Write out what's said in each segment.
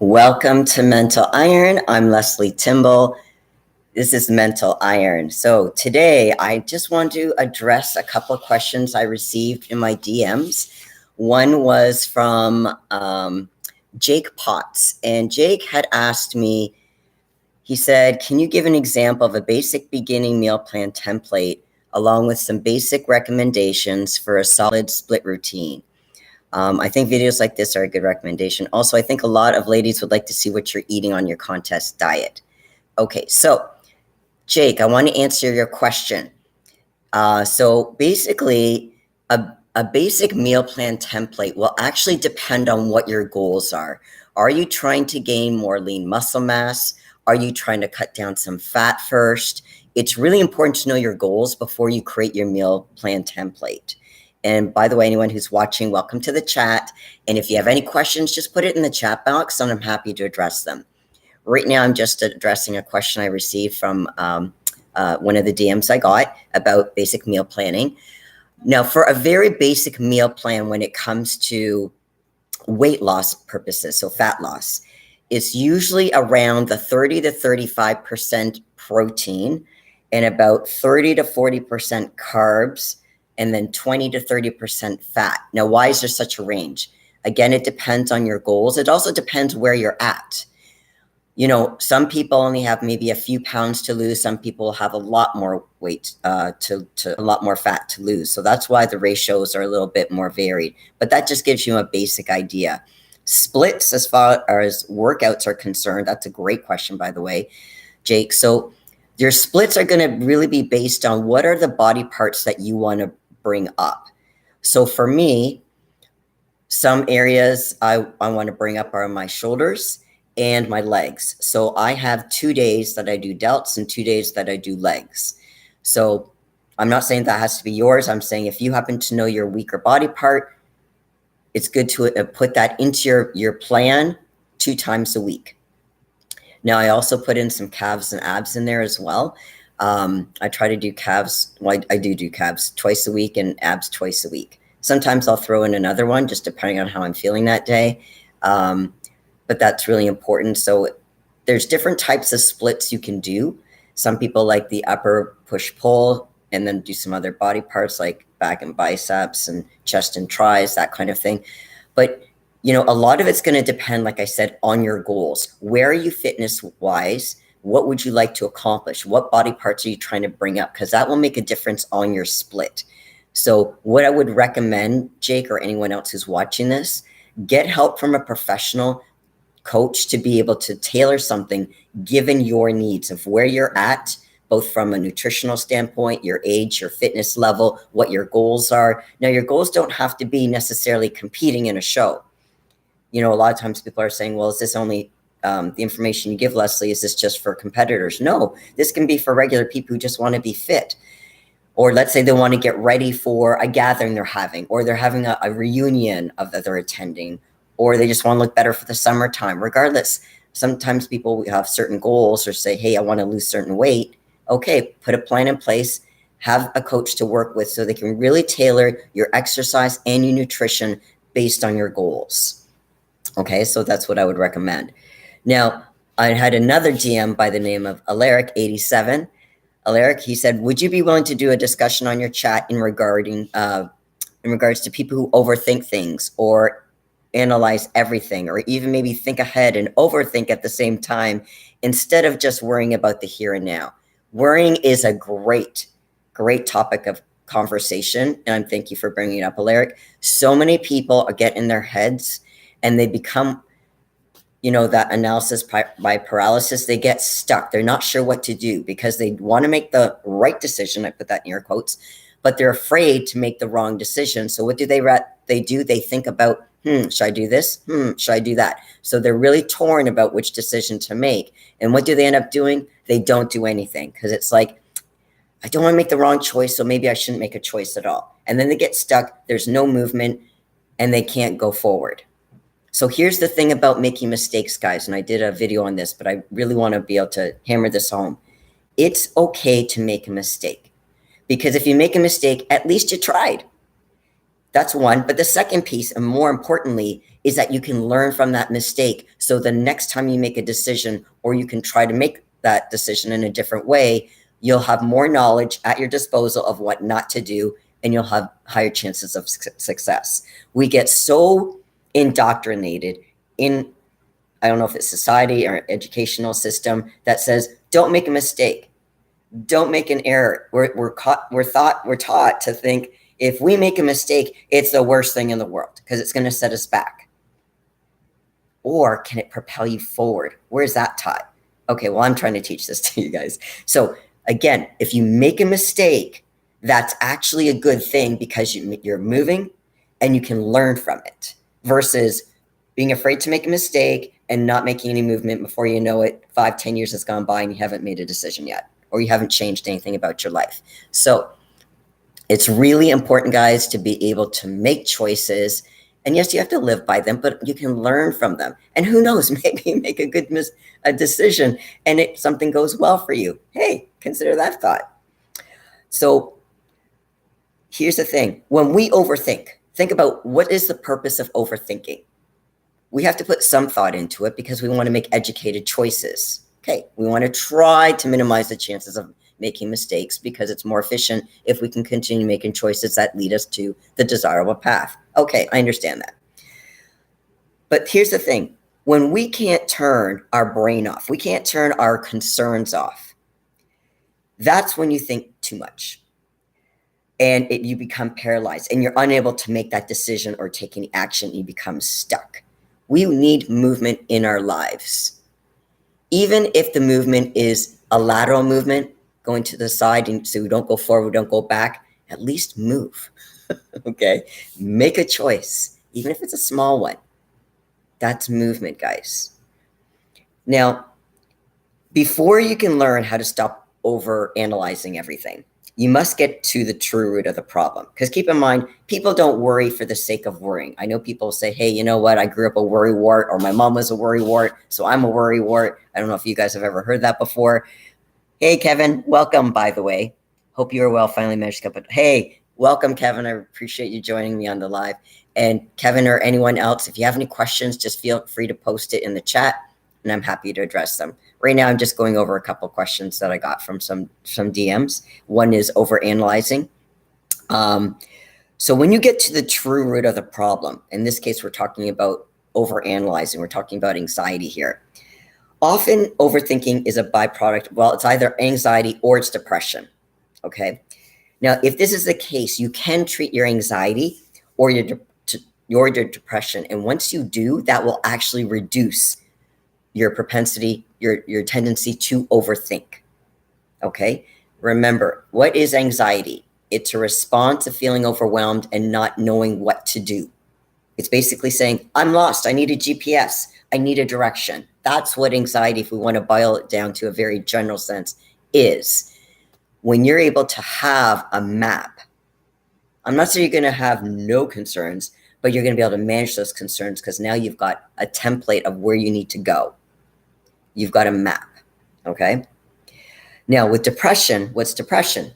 Welcome to Mental Iron. I'm Lesley Timbol. This is Mental Iron. So today I just want to address a couple of questions I received in my DMs. One was from Jake Potts, and Jake had asked me, he said, can you give an example of a basic beginning meal plan template along with some basic recommendations for a solid split routine? I think videos like this are a good recommendation. Also, I think a lot of ladies would like to see what you're eating on your contest diet. Okay, so Jake, I want to answer your question. So basically, a basic meal plan template will actually depend on what your goals are. Are you trying to gain more lean muscle mass? Are you trying to cut down some fat first? It's really important to know your goals before you create your meal plan template. And by the way, anyone who's watching, welcome to the chat. And if you have any questions, just put it in the chat box and I'm happy to address them. Right now, I'm just addressing a question I received from one of the DMs I got about basic meal planning. Now, for a very basic meal plan when it comes to weight loss purposes, so fat loss, it's usually around the 30 to 35% protein and about 30 to 40% carbs, and then 20 to 30% fat. Now, why is there such a range? Again, it depends on your goals. It also depends where you're at. You know, some people only have maybe a few pounds to lose. Some people have a lot more weight to a lot more fat to lose. So that's why the ratios are a little bit more varied. But that just gives you a basic idea. Splits as far as workouts are concerned, that's a great question, by the way, Jake. So your splits are going to really be based on what are the body parts that you want to bring up. So for me, some areas I want to bring up are my shoulders and my legs. So I have 2 days that I do delts and 2 days that I do legs. So I'm not saying that has to be yours. I'm saying if you happen to know your weaker body part, it's good to put that into your plan 2 times a week. Now, I also put in some calves and abs in there as well. I try to do calves. Well, I do calves twice a week and abs twice a week. Sometimes I'll throw in another one, just depending on how I'm feeling that day. But that's really important. So there's different types of splits you can do. Some people like the upper push-pull and then do some other body parts like back and biceps and chest and tries, that kind of thing. But you know, a lot of it's going to depend, like I said, on your goals. Where are you fitness-wise? What would you like to accomplish? What body parts are you trying to bring up? Because that will make a difference on your split. So what I would recommend, Jake, or anyone else who's watching this, get help from a professional coach to be able to tailor something given your needs of where you're at, both from a nutritional standpoint, your age, your fitness level, what your goals are. Now, your goals don't have to be necessarily competing in a show. You know, a lot of times people are saying, well, is this only the information you give, Lesley, is this just for competitors? No, this can be for regular people who just want to be fit. Or let's say they want to get ready for a gathering they're having, or they're having a reunion that they're attending, or they just want to look better for the summertime. Regardless, sometimes people have certain goals or say, hey, I want to lose certain weight. Okay, put a plan in place, have a coach to work with so they can really tailor your exercise and your nutrition based on your goals. Okay, so that's what I would recommend. Now, I had another DM by the name of Alaric87. Alaric, he said, would you be willing to do a discussion on your chat in regards to people who overthink things or analyze everything, or even maybe think ahead and overthink at the same time instead of just worrying about the here and now? Worrying is a great topic of conversation, and thank you for bringing it up, Alaric. So many people get in their heads and they become, you know, that analysis by paralysis. They get stuck. They're not sure what to do because they want to make the right decision. I put that in air quotes, but they're afraid to make the wrong decision. So what do? They think about, should I do this? Should I do that? So they're really torn about which decision to make. And what do they end up doing? They don't do anything because it's like, I don't want to make the wrong choice, so maybe I shouldn't make a choice at all. And then they get stuck. There's no movement and they can't go forward. So here's the thing about making mistakes, guys, and I did a video on this, but I really want to be able to hammer this home. It's okay to make a mistake, because if you make a mistake, at least you tried. That's one. But the second piece, and more importantly, is that you can learn from that mistake. So the next time you make a decision, or you can try to make that decision in a different way, you'll have more knowledge at your disposal of what not to do, and you'll have higher chances of success. We get so indoctrinated in, I don't know if it's society or educational system, that says, don't make a mistake. Don't make an error. We're taught to think if we make a mistake, it's the worst thing in the world because it's going to set us back. Or can it propel you forward? Where's that taught? Okay, well, I'm trying to teach this to you guys. So again, if you make a mistake, that's actually a good thing because you're moving and you can learn from it, versus being afraid to make a mistake and not making any movement. Before you know it, 5-10 years has gone by and you haven't made a decision yet, or you haven't changed anything about your life. So it's really important, guys, to be able to make choices. And yes, you have to live by them, but you can learn from them. And who knows, maybe you make a decision and something goes well for you. Hey, consider that thought. So here's the thing. When we overthink, think about, what is the purpose of overthinking? We have to put some thought into it because we want to make educated choices. Okay, we want to try to minimize the chances of making mistakes because it's more efficient if we can continue making choices that lead us to the desirable path. Okay, I understand that. But here's the thing. When we can't turn our brain off, we can't turn our concerns off, that's when you think too much. And you become paralyzed and you're unable to make that decision or take any action. You become stuck. We need movement in our lives. Even if the movement is a lateral movement, going to the side, and so we don't go forward, don't go back, at least move. Okay? Make a choice, even if it's a small one. That's movement, guys. Now, before you can learn how to stop over analyzing everything, you must get to the true root of the problem. Because keep in mind, people don't worry for the sake of worrying. I know people say, hey, you know what? I grew up a worrywart, or my mom was a worrywart, so I'm a worrywart. I don't know if you guys have ever heard that before. Hey, Kevin, welcome, by the way. Hope you are well. Finally managed to come. But hey, welcome, Kevin. I appreciate you joining me on the live. And Kevin or anyone else, if you have any questions, just feel free to post it in the chat, and I'm happy to address them. Right now, I'm just going over a couple of questions that I got from some DMs. One is overanalyzing. So when you get to the true root of the problem, in this case, we're talking about overanalyzing. We're talking about anxiety here. Often overthinking is a byproduct. Well, it's either anxiety or it's depression. Okay. Now, if this is the case, you can treat your anxiety or your depression. And once you do, that will actually reduce your propensity, your tendency to overthink. Okay. Remember, what is anxiety? It's a response to feeling overwhelmed and not knowing what to do. It's basically saying, I'm lost. I need a GPS. I need a direction. That's what anxiety, if we want to boil it down to a very general sense, is. When you're able to have a map, I'm not saying you're going to have no concerns, but you're going to be able to manage those concerns because now you've got a template of where you need to go. You've got a map, okay? Now, with depression, what's depression?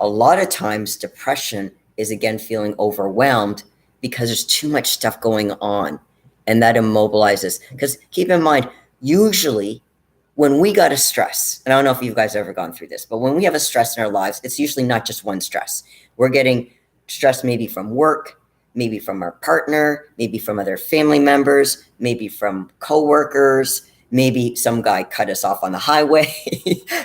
A lot of times, depression is, again, feeling overwhelmed because there's too much stuff going on, and that immobilizes. Because keep in mind, usually when we got a stress, and I don't know if you guys have ever gone through this, but when we have a stress in our lives, it's usually not just one stress. We're getting stress maybe from work, maybe from our partner, maybe from other family members, maybe from coworkers, maybe some guy cut us off on the highway.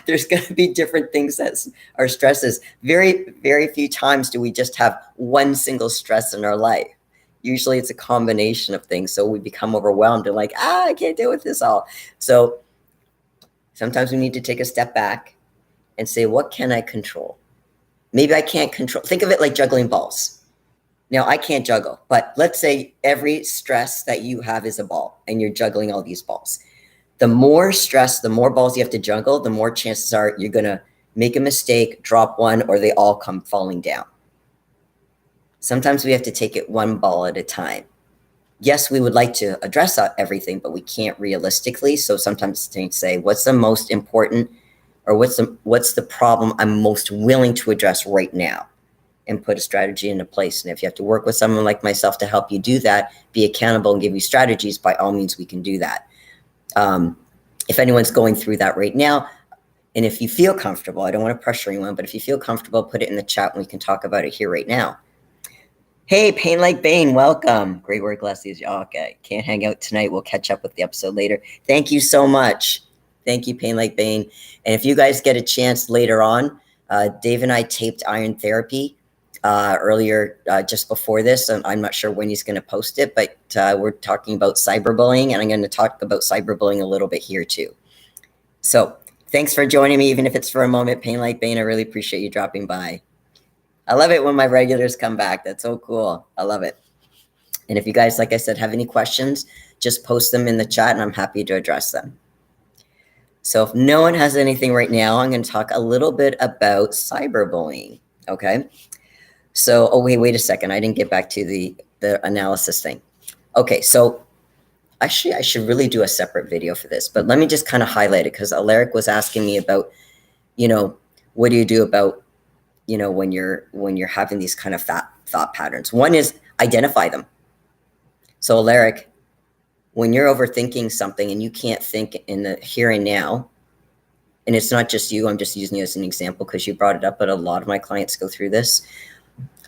There's going to be different things that are stresses. Very, very few times do we just have one single stress in our life. Usually it's a combination of things. So we become overwhelmed and like, I can't deal with this all. So sometimes we need to take a step back and say, what can I control? Maybe I can't control. Think of it like juggling balls. Now, I can't juggle, but let's say every stress that you have is a ball and you're juggling all these balls. The more stress, the more balls you have to juggle, the more chances are you're going to make a mistake, drop one, or they all come falling down. Sometimes we have to take it one ball at a time. Yes, we would like to address everything, but we can't realistically. So sometimes they say, what's the most important, or what's the problem I'm most willing to address right now? and put a strategy into place. And if you have to work with someone like myself to help you do that, be accountable and give you strategies, by all means, we can do that. If anyone's going through that right now, and if you feel comfortable, I don't want to pressure anyone, but if you feel comfortable, put it in the chat and we can talk about it here right now. Hey, Pain Like Bane, welcome. Great work, Lesley. Okay, can't hang out tonight. We'll catch up with the episode later. Thank you so much. Thank you, Pain Like Bane. And if you guys get a chance later on, Dave and I taped Iron Therapy earlier, just before this. I'm not sure when he's going to post it, but we're talking about cyberbullying, and I'm going to talk about cyberbullying a little bit here too. So thanks for joining me, even if it's for a moment, Pain Like Bane. I really appreciate you dropping by. I love it when my regulars come back. That's so cool. I love it. And if you guys, like I said, have any questions, just post them in the chat and I'm happy to address them. So if no one has anything right now, I'm going to talk a little bit about cyberbullying. Okay. So, oh, wait a second. I didn't get back to the analysis thing. Okay. So actually, I should really do a separate video for this, but let me just kind of highlight it, because Alaric was asking me about, what do you do about, when you're having these kind of thought patterns. One is identify them. So Alaric, when you're overthinking something and you can't think in the here and now, and it's not just you, I'm just using you as an example because you brought it up, but a lot of my clients go through this.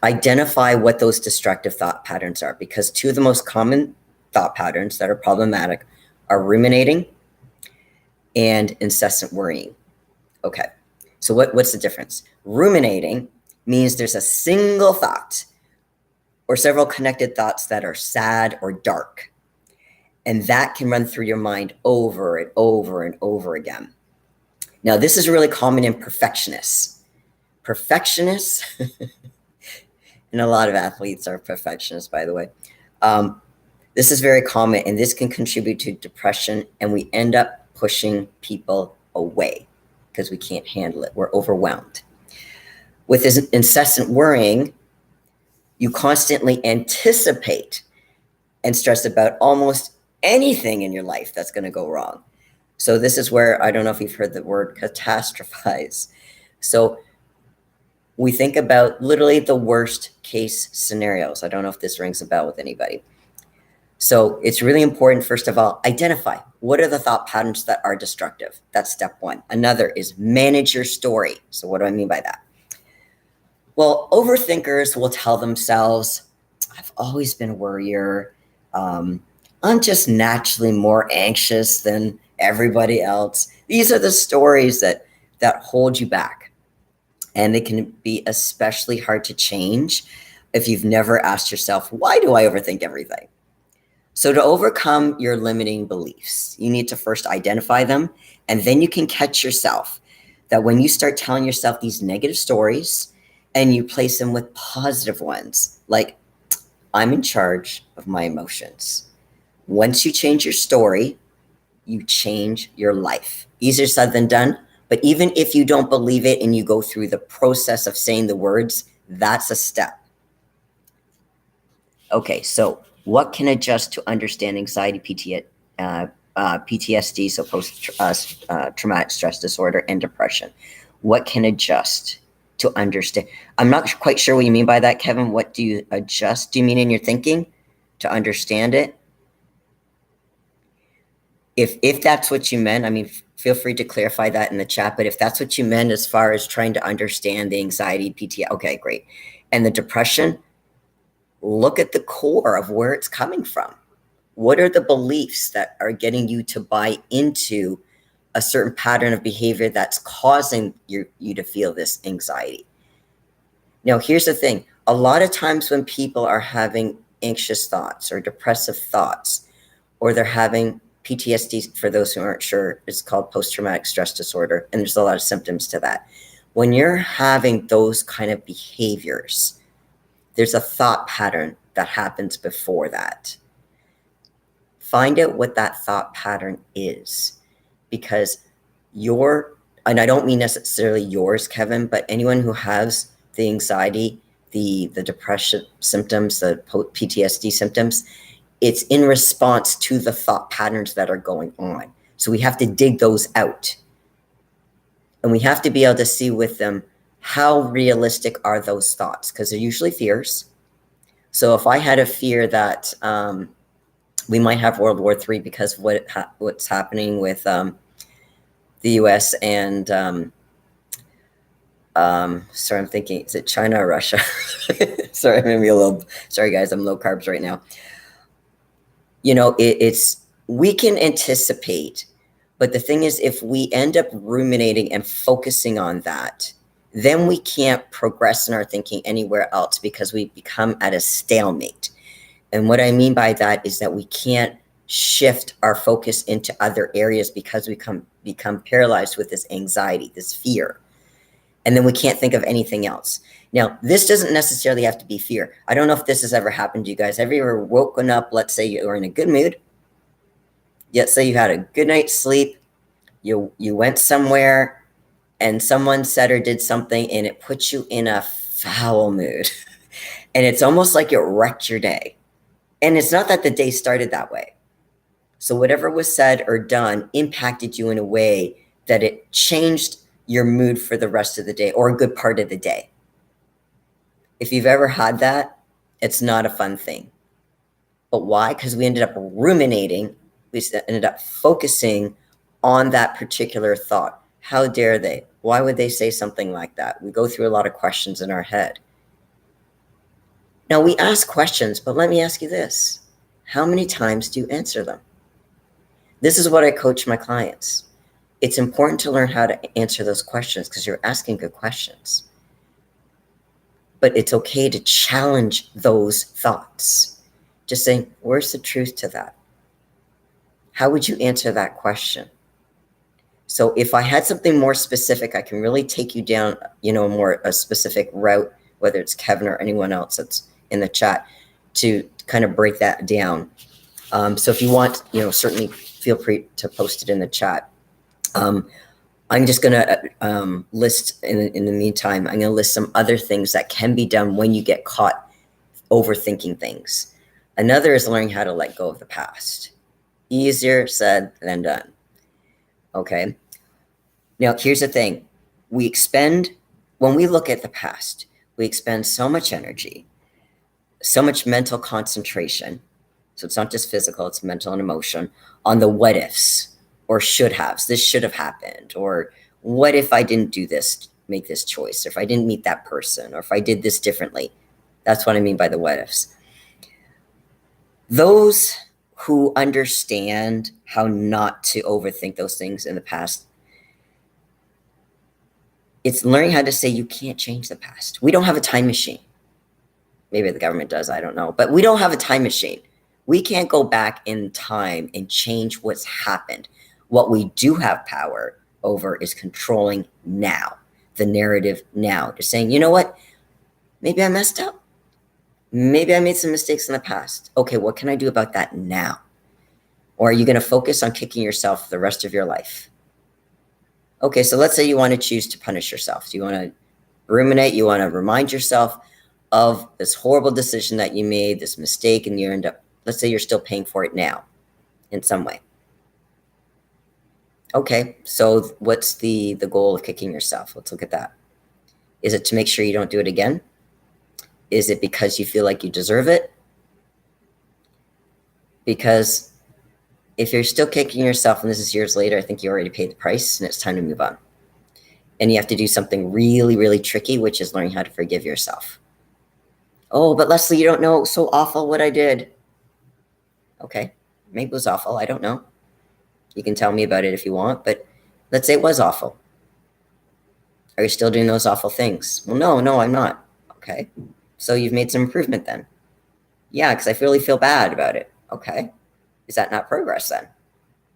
Identify what those destructive thought patterns are, because two of the most common thought patterns that are problematic are ruminating and incessant worrying. Okay, so what's the difference? Ruminating means there's a single thought or several connected thoughts that are sad or dark. And that can run through your mind over and over and over again. Now, this is really common in perfectionists. Perfectionists, and a lot of athletes are perfectionists, by the way. This is very common, and this can contribute to depression, and we end up pushing people away because we can't handle it. We're overwhelmed. With this incessant worrying, you constantly anticipate and stress about almost anything in your life that's going to go wrong. So this is where, I don't know if you've heard the word catastrophize. So we think about literally the worst case scenarios. I don't know if this rings a bell with anybody. So it's really important, first of all, identify what are the thought patterns that are destructive. That's step one. Another is manage your story. So what do I mean by that? Well, overthinkers will tell themselves, I've always been a worrier. I'm just naturally more anxious than everybody else. These are the stories that hold you back. And they can be especially hard to change if you've never asked yourself, why do I overthink everything? So to overcome your limiting beliefs, you need to first identify them, and then you can catch yourself that when you start telling yourself these negative stories and you place them with positive ones, like, I'm in charge of my emotions. Once you change your story, you change your life. Easier said than done, but even if you don't believe it and you go through the process of saying the words, that's a step. Okay, so what can adjust to understand anxiety, PTSD, so post-traumatic stress disorder, and depression? What can adjust to understand? I'm not quite sure what you mean by that, Kevin. What do you adjust? Do you mean in your thinking to understand it? If that's what you meant, I mean, feel free to clarify that in the chat. But if that's what you meant as far as trying to understand the anxiety, PTSD, okay, great. And the depression, look at the core of where it's coming from. What are the beliefs that are getting you to buy into a certain pattern of behavior that's causing you to feel this anxiety? Now, here's the thing. A lot of times when people are having anxious thoughts or depressive thoughts, or they're having PTSD, for those who aren't sure, it's called post-traumatic stress disorder, and there's a lot of symptoms to that. When you're having those kind of behaviors, there's a thought pattern that happens before that. Find out what that thought pattern is, because and I don't mean necessarily yours, Kevin, but anyone who has the anxiety, the depression symptoms, the PTSD symptoms, it's in response to the thought patterns that are going on. So we have to dig those out. And we have to be able to see with them, how realistic are those thoughts? Because they're usually fears. So if I had a fear that we might have World War III because of what's happening with the U.S. and sorry, I'm thinking, is it China or Russia? Sorry, sorry guys, I'm low carbs right now. You know, we can anticipate, but the thing is, if we end up ruminating and focusing on that, then we can't progress in our thinking anywhere else because we become at a stalemate. And what I mean by that is that we can't shift our focus into other areas because we become paralyzed with this anxiety, this fear. And then we can't think of anything else. Now, this doesn't necessarily have to be fear. I don't know if this has ever happened to you guys. Have you ever woken up, let's say you were in a good mood, yet say you had a good night's sleep, you went somewhere, and someone said or did something, and it put you in a foul mood. And it's almost like it wrecked your day. And it's not that the day started that way. So whatever was said or done impacted you in a way that it changed your mood for the rest of the day or a good part of the day. If you've ever had that, it's not a fun thing. But why? Because we ended up ruminating. We ended up focusing on that particular thought. How dare they? Why would they say something like that? We go through a lot of questions in our head. Now, we ask questions, but let me ask you this. How many times do you answer them? This is what I coach my clients. It's important to learn how to answer those questions because you're asking good questions. But it's okay to challenge those thoughts. Just saying, where's the truth to that? How would you answer that question? So if I had something more specific, I can really take you down, a specific route, whether it's Kevin or anyone else that's in the chat, to kind of break that down. So if you want, certainly feel free to post it in the chat. I'm just going to list, in the meantime, I'm going to list some other things that can be done when you get caught overthinking things. Another is learning how to let go of the past. Easier said than done. Okay. Now, here's the thing. When we look at the past, we expend so much energy, so much mental concentration. So it's not just physical, it's mental and emotion on the what ifs or should haves. This should have happened. Or what if I didn't do this, make this choice, or if I didn't meet that person, or if I did this differently. That's what I mean by the what ifs. Those who understand how not to overthink those things in the past, it's learning how to say you can't change the past. We don't have a time machine. Maybe the government does, I don't know. But we don't have a time machine. We can't go back in time and change what's happened. What we do have power over is controlling now, the narrative now. Just saying, you know what? Maybe I messed up. Maybe I made some mistakes in the past. Okay, what can I do about that now? Or are you going to focus on kicking yourself the rest of your life? Okay, so let's say you want to choose to punish yourself. So you want to ruminate, you want to remind yourself of this horrible decision that you made, this mistake, and you end up, let's say you're still paying for it now in some way. Okay, so what's the goal of kicking yourself? Let's look at that. Is it to make sure you don't do it again? Is it because you feel like you deserve it? Because if you're still kicking yourself, and this is years later, I think you already paid the price and it's time to move on. And you have to do something really, really tricky, which is learning how to forgive yourself. Oh, but Lesley, you don't know, so awful what I did. Okay, maybe it was awful. I don't know. You can tell me about it if you want, but let's say it was awful. Are you still doing those awful things? Well, no, I'm not. Okay, so you've made some improvement then. Yeah, because I really feel bad about it. Okay, is that not progress then?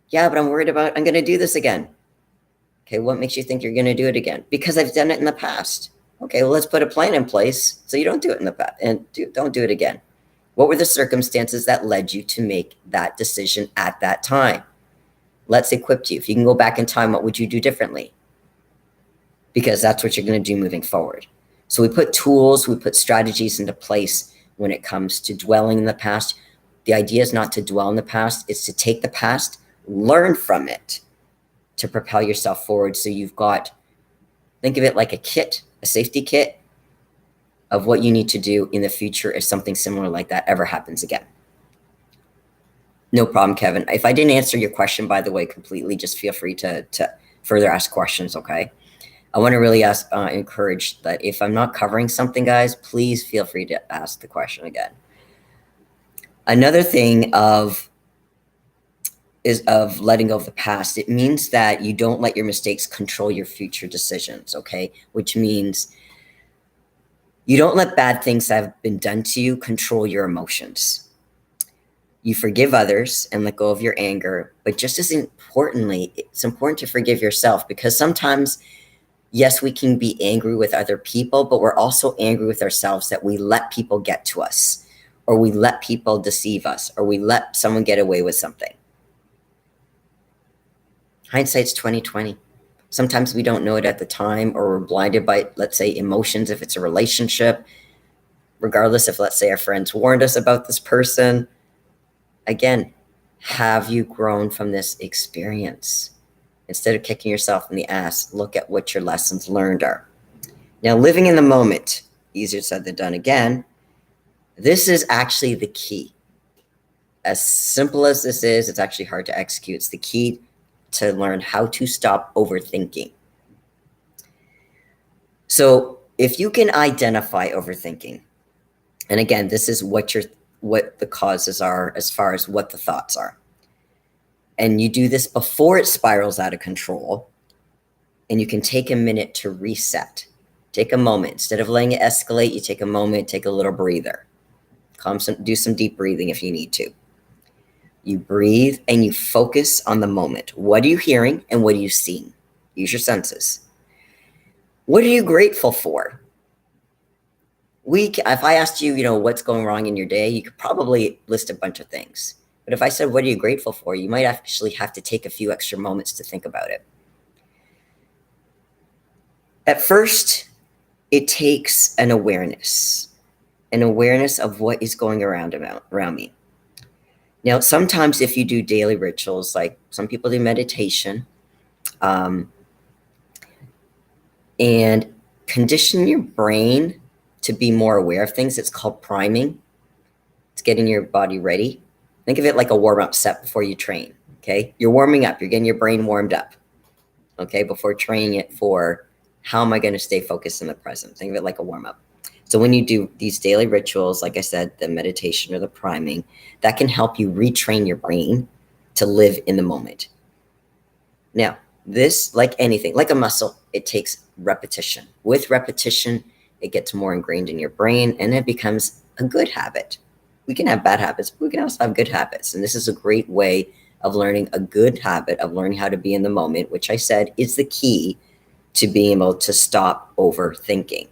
Yeah, but I'm worried about, I'm going to do this again. Okay, what makes you think you're going to do it again? Because I've done it in the past. Okay, well, let's put a plan in place so you don't do it in the past and don't do it again. What were the circumstances that led you to make that decision at that time? Let's equip you. If you can go back in time, what would you do differently? Because that's what you're going to do moving forward. So we put tools, we put strategies into place when it comes to dwelling in the past. The idea is not to dwell in the past, it's to take the past, learn from it to propel yourself forward. So you've got, think of it like a kit, safety kit of what you need to do in the future if something similar like that ever happens again. No problem, Kevin. If I didn't answer your question, by the way, completely, just feel free to further ask questions, okay? I want to really encourage that if I'm not covering something, guys, please feel free to ask the question again. Another thing is letting go of the past. It means that you don't let your mistakes control your future decisions, okay? Which means you don't let bad things that have been done to you control your emotions. You forgive others and let go of your anger, but just as importantly, it's important to forgive yourself, because sometimes, yes, we can be angry with other people, but we're also angry with ourselves that we let people get to us, or we let people deceive us, or we let someone get away with something. Hindsight's 20/20. Sometimes we don't know it at the time, or we're blinded by, let's say, emotions if it's a relationship, regardless if, let's say, our friends warned us about this person. Again, have you grown from this experience? Instead of kicking yourself in the ass, look at what your lessons learned are. Now, living in the moment, easier said than done again, this is actually the key. As simple as this is, it's actually hard to execute. It's the key to learn how to stop overthinking. So if you can identify overthinking, and again, this is what the causes are as far as what the thoughts are. And you do this before it spirals out of control, and you can take a minute to reset. Take a moment. Instead of letting it escalate, you take a moment, take a little breather. Do some deep breathing if you need to. You breathe and you focus on the moment. What are you hearing and what are you seeing? Use your senses. What are you grateful for? If I asked you, what's going wrong in your day, you could probably list a bunch of things. But if I said, what are you grateful for? You might actually have to take a few extra moments to think about it. At first, it takes an awareness of what is going around me. Now, sometimes if you do daily rituals, like some people do meditation, and condition your brain to be more aware of things, it's called priming. It's getting your body ready. Think of it like a warm-up set before you train, okay? You're warming up. You're getting your brain warmed up, okay, before training it for how am I going to stay focused in the present. Think of it like a warm-up. So when you do these daily rituals, like I said, the meditation or the priming, that can help you retrain your brain to live in the moment. Now, this, like anything, like a muscle, it takes repetition. With repetition, it gets more ingrained in your brain and it becomes a good habit. We can have bad habits, but we can also have good habits. And this is a great way of learning a good habit, of learning how to be in the moment, which I said is the key to being able to stop overthinking.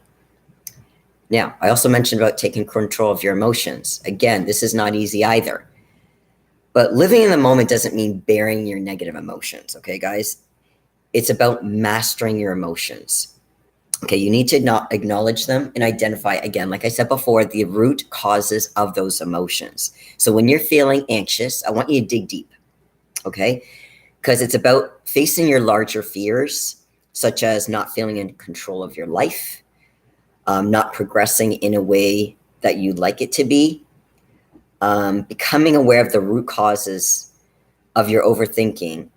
Now, I also mentioned about taking control of your emotions. Again, this is not easy either. But living in the moment doesn't mean burying your negative emotions, okay, guys? It's about mastering your emotions. Okay, you need to acknowledge them and identify, again, like I said before, the root causes of those emotions. So when you're feeling anxious, I want you to dig deep, okay? Because it's about facing your larger fears, such as not feeling in control of your life, not progressing in a way that you'd like it to be, becoming aware of the root causes of your overthinking.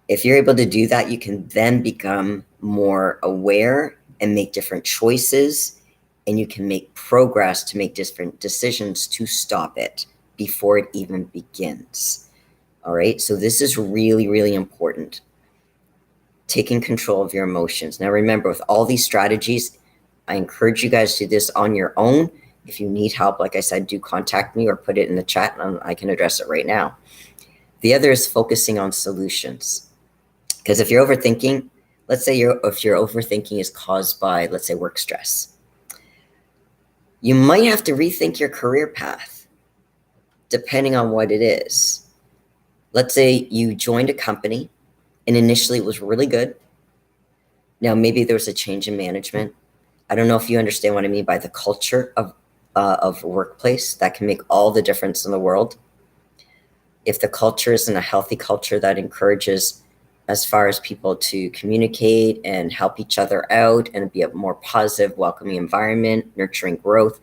If you're able to do that, you can then become more aware and make different choices, and you can make progress to make different decisions to stop it before it even begins. All right, so this is really, really important. Taking control of your emotions. Now remember, with all these strategies, I encourage you guys to do this on your own. If you need help, like I said, do contact me or put it in the chat and I can address it right now. The other is focusing on solutions. Because if you're overthinking, let's say if your overthinking is caused by, let's say, work stress, you might have to rethink your career path, depending on what it is. Let's say you joined a company and initially it was really good. Now, maybe there was a change in management. I don't know if you understand what I mean by the culture of a workplace. That can make all the difference in the world. If the culture isn't a healthy culture that encourages as far as people to communicate and help each other out and be a more positive, welcoming environment, nurturing growth.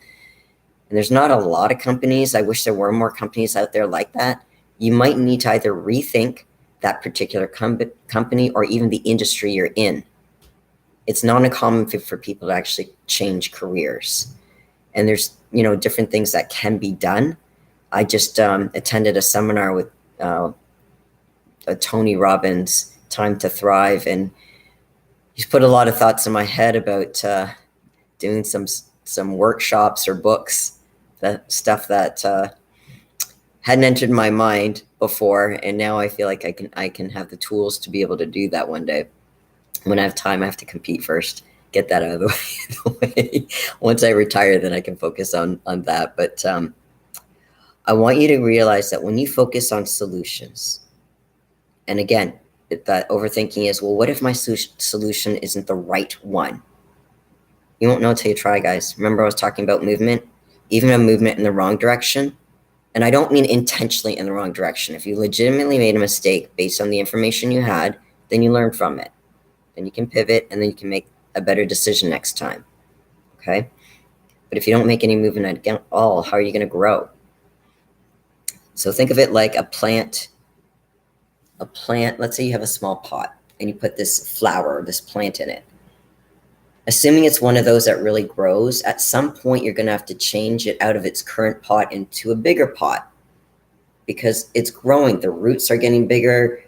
And there's not a lot of companies. I wish there were more companies out there like that. You might need to either rethink that particular company or even the industry you're in. It's not uncommon for people to actually change careers. And there's, different things that can be done. I just attended a seminar with Tony Robbins, Time to Thrive, and he's put a lot of thoughts in my head about doing some workshops or books, that stuff that hadn't entered my mind before, and now I feel like I can have the tools to be able to do that one day. When I have time, I have to compete first, get that out of the way. Once I retire, then I can focus on that. But I want you to realize that when you focus on solutions, and again, that overthinking is, well, what if my solution isn't the right one? You won't know till you try, guys. Remember I was talking about movement? Even a movement in the wrong direction, and I don't mean intentionally in the wrong direction. If you legitimately made a mistake based on the information you had, then you learn from it. Then you can pivot, and then you can make a better decision next time, okay? But if you don't make any movement at all, how are you going to grow? So think of it like a plant. Let's say you have a small pot, and you put this flower, this plant in it. Assuming it's one of those that really grows, at some point you're going to have to change it out of its current pot into a bigger pot because it's growing. The roots are getting bigger.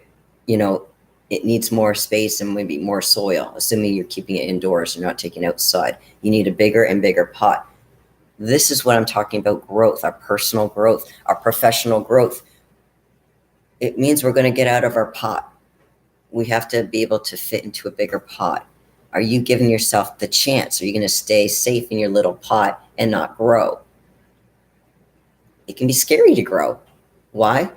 It needs more space and maybe more soil, assuming you're keeping it indoors, you're not taking it outside. You need a bigger and bigger pot. This is what I'm talking about: growth, our personal growth, our professional growth. It means we're going to get out of our pot. We have to be able to fit into a bigger pot. Are you giving yourself the chance? Are you going to stay safe in your little pot and not grow? It can be scary to grow. Why?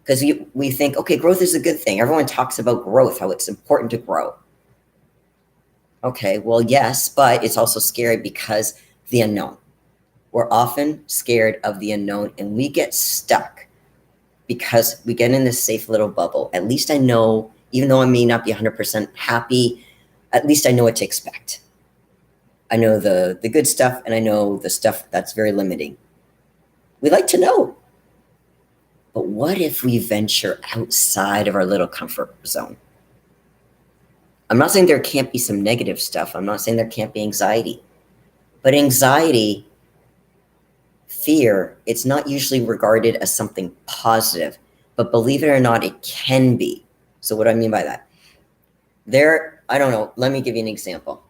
Because we think, okay, growth is a good thing. Everyone talks about growth, how it's important to grow. Okay, well, yes, but it's also scary because the unknown. We're often scared of the unknown, and we get stuck because we get in this safe little bubble. At least I know, even though I may not be 100% happy, at least I know what to expect. I know the good stuff, and I know the stuff that's very limiting. We like to know. But what if we venture outside of our little comfort zone? I'm not saying there can't be some negative stuff. I'm not saying there can't be anxiety. But anxiety, fear, it's not usually regarded as something positive. But believe it or not, it can be. So what do I mean by that? I don't know. Let me give you an example.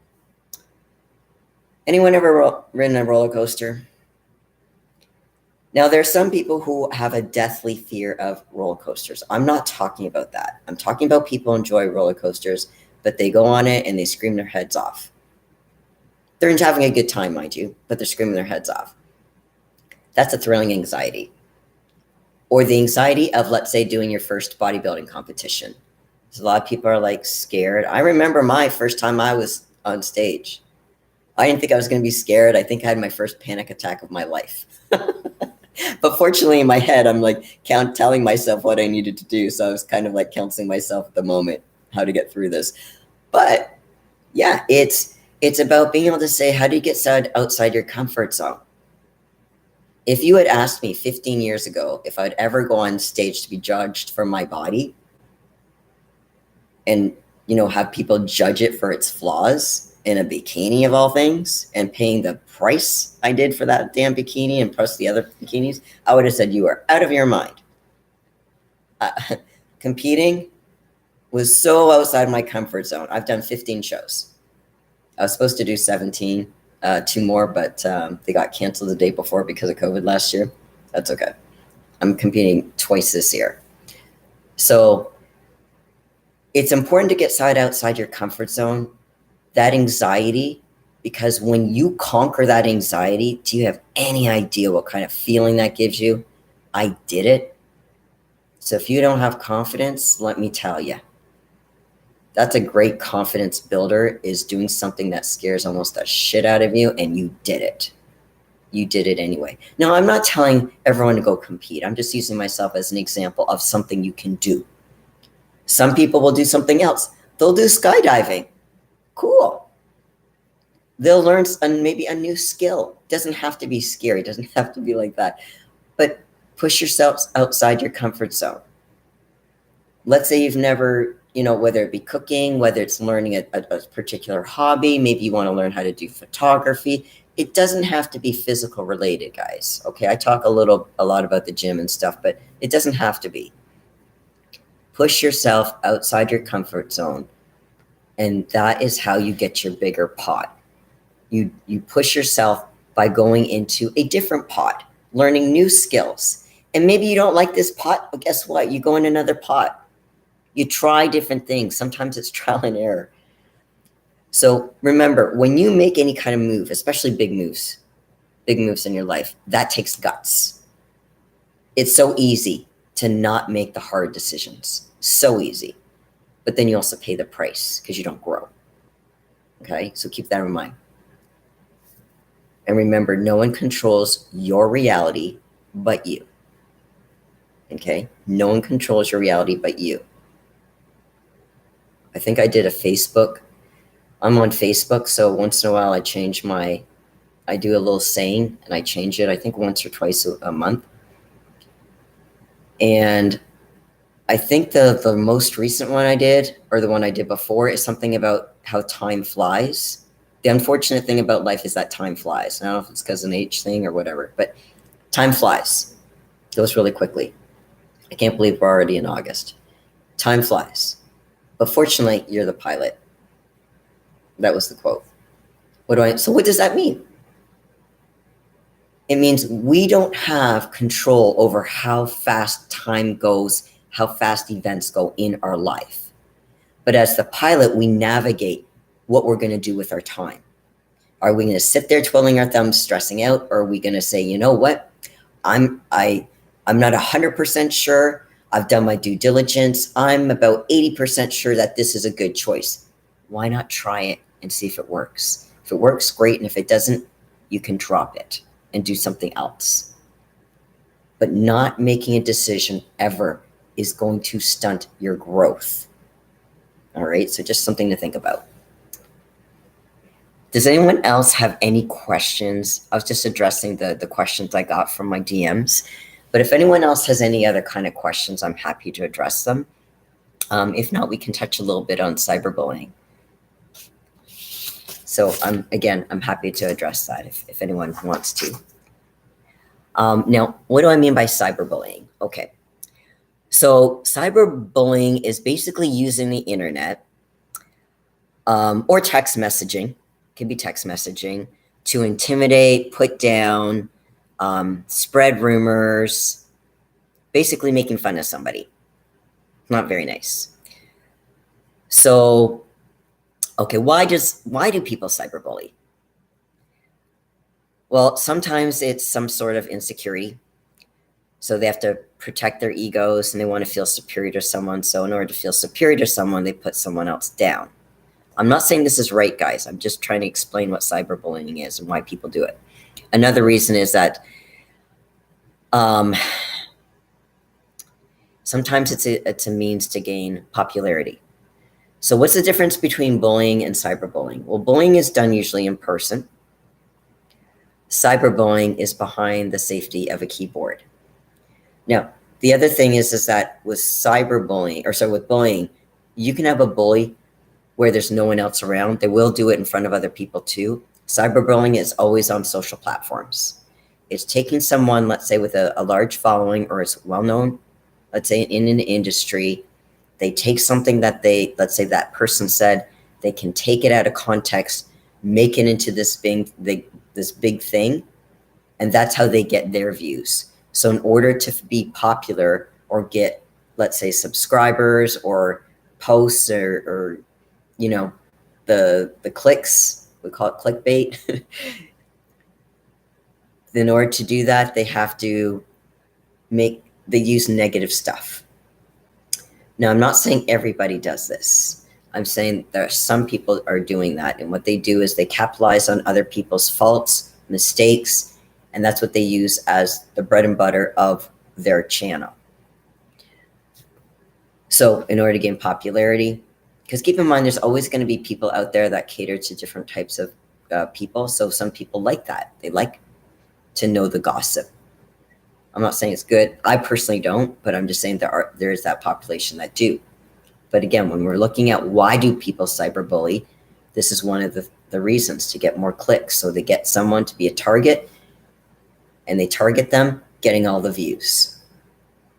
Anyone ever ridden a roller coaster? Now, there are some people who have a deathly fear of roller coasters. I'm not talking about that. I'm talking about people who enjoy roller coasters, but they go on it and they scream their heads off. They're into having a good time, mind you, but they're screaming their heads off. That's a thrilling anxiety. Or the anxiety of, let's say, doing your first bodybuilding competition. So a lot of people are like scared. I remember my first time I was on stage. I didn't think I was going to be scared. I think I had my first panic attack of my life. But fortunately, in my head, I'm like telling myself what I needed to do. So I was kind of like counseling myself at the moment how to get through this. But yeah, it's about being able to say, how do you get outside your comfort zone? If you had asked me 15 years ago if I'd ever go on stage to be judged for my body and, have people judge it for its flaws in a bikini of all things, and paying the price I did for that damn bikini and plus the other bikinis, I would have said you are out of your mind. Competing was so outside my comfort zone. I've done 15 shows. I was supposed to do 17, 2 more, but they got canceled the day before because of COVID last year. That's okay. I'm competing twice this year. So it's important to get outside your comfort zone. That anxiety, because when you conquer that anxiety, do you have any idea what kind of feeling that gives you? I did it. So if you don't have confidence, let me tell you, that's a great confidence builder, is doing something that scares almost the shit out of you, and you did it. You did it anyway. Now, I'm not telling everyone to go compete. I'm just using myself as an example of something you can do. Some people will do something else. They'll do skydiving. Cool. They'll learn maybe a new skill. Doesn't have to be scary. Doesn't have to be like that. But push yourself outside your comfort zone. Let's say you've never, whether it be cooking, whether it's learning a particular hobby, maybe you want to learn how to do photography. It doesn't have to be physical related, guys. Okay, I talk a lot about the gym and stuff, but it doesn't have to be. Push yourself outside your comfort zone, and that is how you get your bigger pot. You push yourself by going into a different pot, learning new skills. And maybe you don't like this pot, but guess what? You go in another pot. You try different things. Sometimes it's trial and error. So remember, when you make any kind of move, especially big moves in your life, that takes guts. It's so easy to not make the hard decisions. So easy. But then you also pay the price because you don't grow. Okay, so keep that in mind. And remember, no one controls your reality but you. Okay, no one controls your reality but you. I think I did a Facebook. I'm on Facebook, so once in a while I do a little saying and I change it, I think once or twice a month. And I think the most recent one I did, or the one I did before, is something about how time flies. The unfortunate thing about life is that time flies. I don't know if it's because of an age thing or whatever, but time flies. It goes really quickly. I can't believe we're already in August. Time flies. But fortunately, you're the pilot. That was the quote. So what does that mean? It means we don't have control over how fast time goes, how fast events go in our life. But as the pilot, we navigate what we're going to do with our time. Are we going to sit there twiddling our thumbs, stressing out? Or are we going to say, you know what? I'm not 100% sure. I've done my due diligence. I'm about 80% sure that this is a good choice. Why not try it and see if it works? If it works, great. And if it doesn't, you can drop it and do something else. But not making a decision ever is going to stunt your growth. All right, so just something to think about. Does anyone else have any questions? I was just addressing the questions I got from my DMs. But if anyone else has any other kind of questions, I'm happy to address them. If not, we can touch a little bit on cyberbullying. So I'm happy to address that if anyone wants to. Now, what do I mean by cyberbullying? Okay. So cyberbullying is basically using the internet or text messaging, it can be text messaging, to intimidate, put down, spread rumors, basically making fun of somebody. Not very nice. So, okay, why do people cyberbully? Well, sometimes it's some sort of insecurity. So they have to protect their egos and they want to feel superior to someone. So in order to feel superior to someone, they put someone else down. I'm not saying this is right, guys. I'm just trying to explain what cyberbullying is and why people do it. Another reason is that sometimes it's a means to gain popularity. So what's the difference between bullying and cyberbullying? Well, bullying is done usually in person. Cyberbullying is behind the safety of a keyboard. Now, the other thing is that with with bullying, you can have a bully where there's no one else around. They will do it in front of other people too. Cyberbullying is always on social platforms. It's taking someone, let's say, with a large following or is well-known, let's say in an industry. They take something that let's say that person said, they can take it out of context, make it into this big thing, and that's how they get their views. So in order to be popular or get, let's say, subscribers or posts or the clicks, we call it clickbait. In order to do that, they have to they use negative stuff. Now, I'm not saying everybody does this. I'm saying there are some people are doing that. And what they do is they capitalize on other people's faults, mistakes, and that's what they use as the bread and butter of their channel. So in order to gain popularity, because keep in mind, there's always going to be people out there that cater to different types of people. So some people like that. They like to know the gossip. I'm not saying it's good. I personally don't, but I'm just saying there is that population that do. But again, when we're looking at why do people cyberbully, this is one of the reasons, to get more clicks. So they get someone to be a target, and they target them, getting all the views.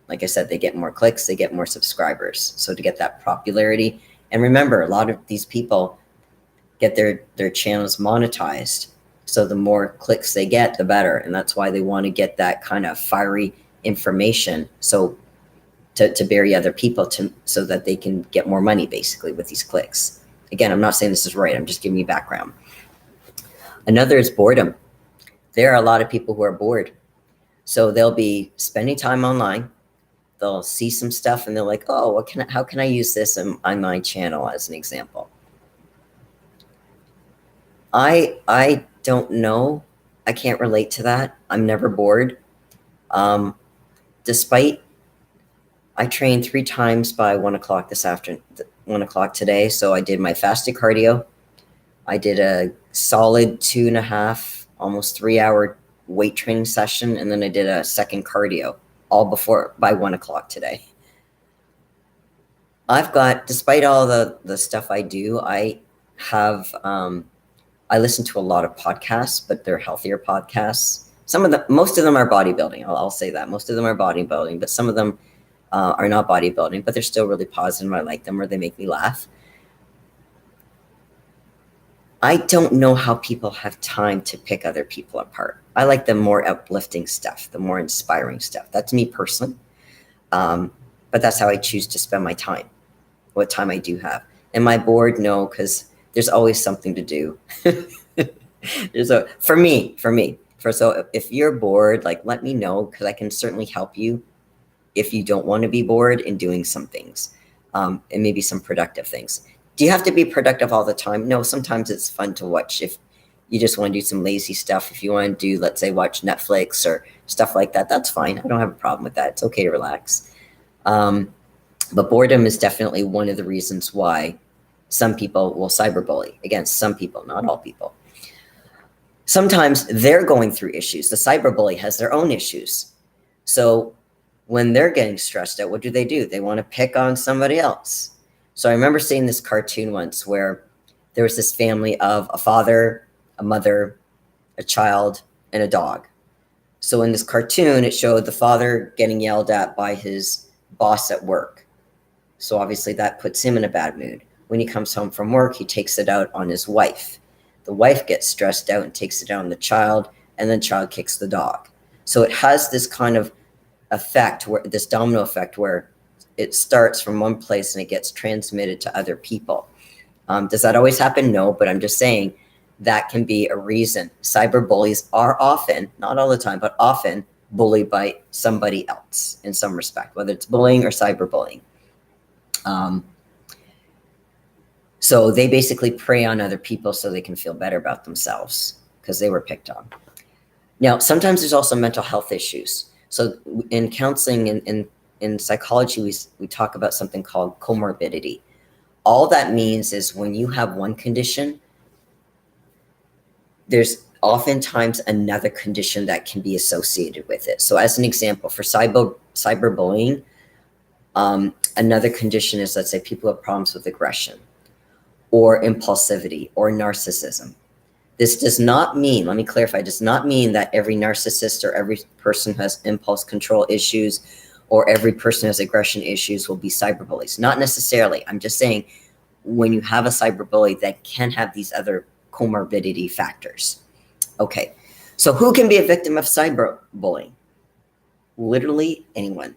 Like I said, they get more clicks, they get more subscribers. So to get that popularity, and remember, a lot of these people get their channels monetized. So the more clicks they get, the better. And that's why they want to get that kind of fiery information. So to bury other people so that they can get more money, basically, with these clicks. Again, I'm not saying this is right. I'm just giving you background. Another is boredom. There are a lot of people who are bored. So they'll be spending time online. They'll see some stuff and they're like, oh, how can I use this on my channel, as an example? I don't know. I can't relate to that. I'm never bored. Despite I trained 3 times by 1 o'clock this afternoon, 1 o'clock today. So I did my fasted cardio. I did a solid 2.5, almost 3-hour weight training session. And then I did a second cardio, all by 1 o'clock today. I've got, despite all the stuff I do, I have, I listen to a lot of podcasts, but they're healthier podcasts. Most of them are bodybuilding. I'll say that. Most of them are bodybuilding, but some of them are not bodybuilding, but they're still really positive. I like them, or they make me laugh. I don't know how people have time to pick other people apart. I like the more uplifting stuff, the more inspiring stuff. That's me personally. But that's how I choose to spend my time, what time I do have. Am I bored? No, because there's always something to do. For me. So if you're bored, like, let me know, because I can certainly help you if you don't want to be bored in doing some things, and maybe some productive things. Do you have to be productive all the time? No, sometimes it's fun to watch if you just want to do some lazy stuff. If you want to do, let's say, watch Netflix or stuff like that, that's fine. I don't have a problem with that. It's okay to relax. But boredom is definitely one of the reasons why some people will cyberbully. Again, some people, not all people. Sometimes they're going through issues. The cyberbully has their own issues. So when they're getting stressed out, what do? They want to pick on somebody else. So I remember seeing this cartoon once where there was this family of a father, a mother, a child, and a dog. So in this cartoon, it showed the father getting yelled at by his boss at work. So obviously that puts him in a bad mood. When he comes home from work, he takes it out on his wife. The wife gets stressed out and takes it out on the child, and then the child kicks the dog. So it has this kind of effect, this domino effect, where it starts from one place and it gets transmitted to other people. Does that always happen? No, but I'm just saying that can be a reason. Cyberbullies are often, not all the time, but often bullied by somebody else in some respect, whether it's bullying or cyberbullying. So they basically prey on other people so they can feel better about themselves because they were picked on. Now, sometimes there's also mental health issues. So in counseling and in psychology, we talk about something called comorbidity. All that means is when you have one condition, there's oftentimes another condition that can be associated with it. So as an example, for cyberbullying, another condition is, let's say, people have problems with aggression or impulsivity or narcissism. This does not mean, let me clarify, does not mean that every narcissist or every person who has impulse control issues or every person who has aggression issues will be cyberbullies. Not necessarily. I'm just saying when you have a cyberbully that can have these other comorbidity factors. Okay, so who can be a victim of cyberbullying? Literally anyone.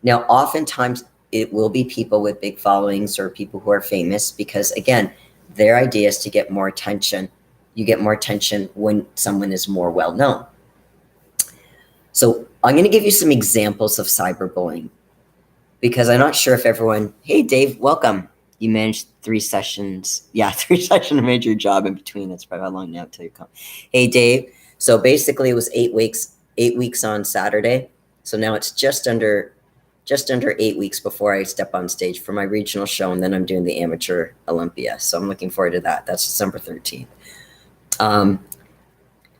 Now, oftentimes it will be people with big followings or people who are famous because, again, their idea is to get more attention. You get more attention when someone is more well-known. So I'm going to give you some examples of cyberbullying because I'm not sure if everyone, hey, Dave, welcome. You managed 3 sessions. Yeah, 3 sessions, made your job in between. That's probably how long now until you come. Hey, Dave. So basically it was 8 weeks on Saturday. So now it's just under just under 8 weeks before I step on stage for my regional show, and then I'm doing the amateur Olympia. So I'm looking forward to that. That's December 13th.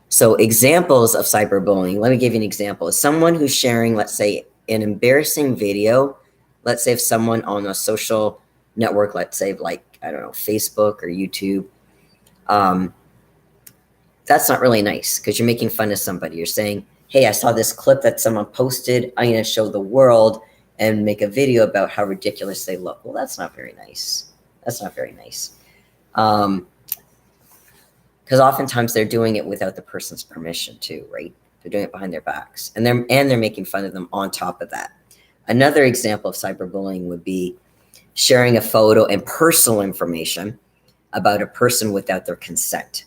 So examples of cyberbullying. Let me give you an example. Someone who's sharing, let's say, an embarrassing video. Let's say if someone on a social network, let's say like, I don't know, Facebook or YouTube, that's not really nice because you're making fun of somebody. You're saying, hey, I saw this clip that someone posted. I'm going to show the world and make a video about how ridiculous they look. Well, that's not very nice. That's not very nice. Because oftentimes they're doing it without the person's permission too, right? They're doing it behind their backs, and they're making fun of them on top of that. Another example of cyberbullying would be sharing a photo and personal information about a person without their consent.